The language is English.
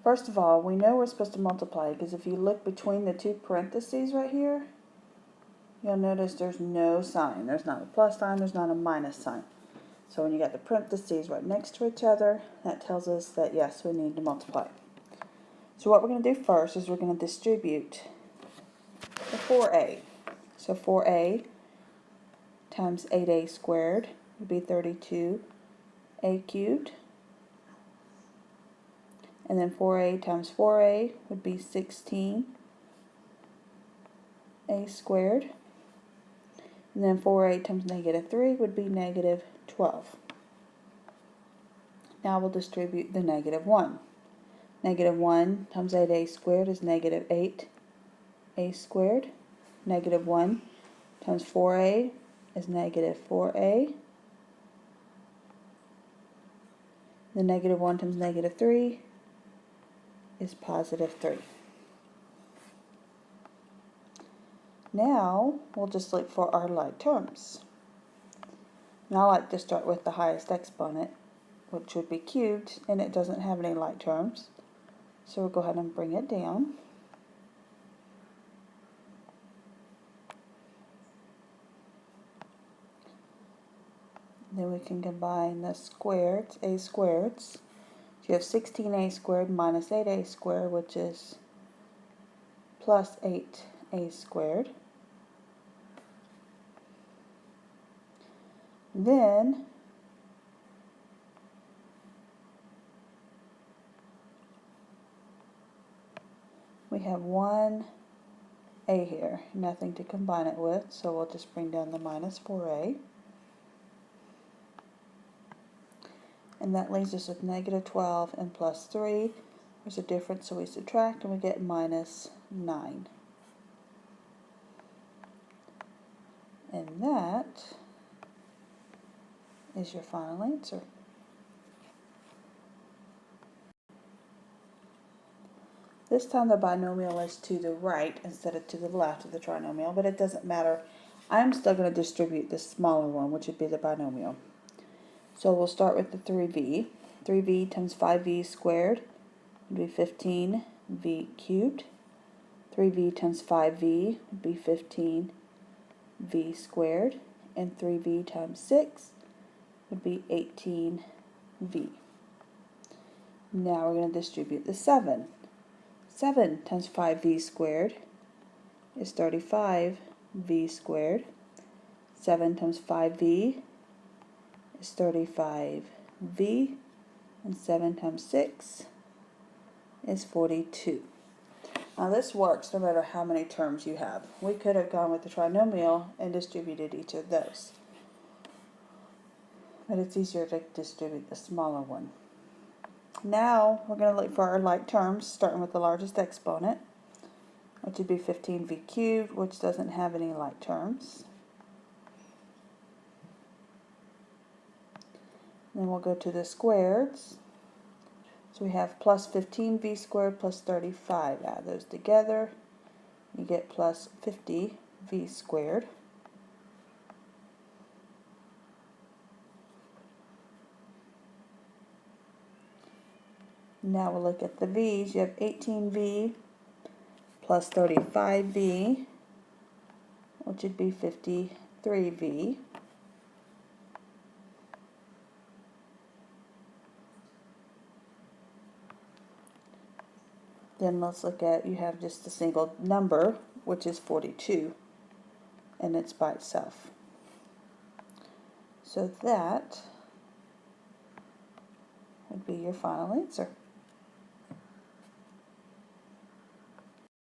First of all, we know we're supposed to multiply because if you look between the two parentheses right here, you'll notice there's no sign. There's not a plus sign, there's not a minus sign. So when you got the parentheses right next to each other, that tells us that yes, we need to multiply. So what we're going to do first is we're going to distribute the 4a. So 4a times 8a squared would be 32a cubed. And then 4a times 4a would be 16a squared. And then 4a times negative 3 would be negative 12. Now we'll distribute the negative 1. Negative 1 times 8a squared is negative 8a squared. Negative 1 times 4a is negative 4a. The negative 1 times negative 3 is positive 3. Now we'll just look for our like terms. And I like to start with the highest exponent, which would be cubed, and it doesn't have any like terms. So we'll go ahead and bring it down. Then we can combine the squareds, a squareds. So you have 16a squared minus 8a squared, which is plus 8a squared. Then we have 1a here, nothing to combine it with, so we'll just bring down the minus 4a. And that leaves us with negative 12 and plus 3. There's a difference, so we subtract and we get minus 9. And that is your final answer. This time the binomial is to the right instead of to the left of the trinomial, but it doesn't matter. I'm still going to distribute the smaller one, which would be the binomial. So we'll start with the 3v. 3v times 5v squared would be 15v cubed. 3v times 5v would be 15v squared. And 3v times 6 would be 18v. Now we're going to distribute the 7. 7 times 5v squared is 35v squared. 7 times 5v is 35v. And 7 times 6 is 42. Now this works no matter how many terms you have. We could have gone with the trinomial and distributed each of those. But it's easier to distribute the smaller one. Now we're going to look for our like terms, starting with the largest exponent, which would be 15v cubed, which doesn't have any like terms. Then we'll go to the squareds. So we have plus 15v squared plus 35. Add those together. You get plus 50v squared. Now we'll look at the v's. You have 18v plus 35v, which would be 53v. Then let's look at, you have just a single number, which is 42, and it's by itself. So that would be your final answer.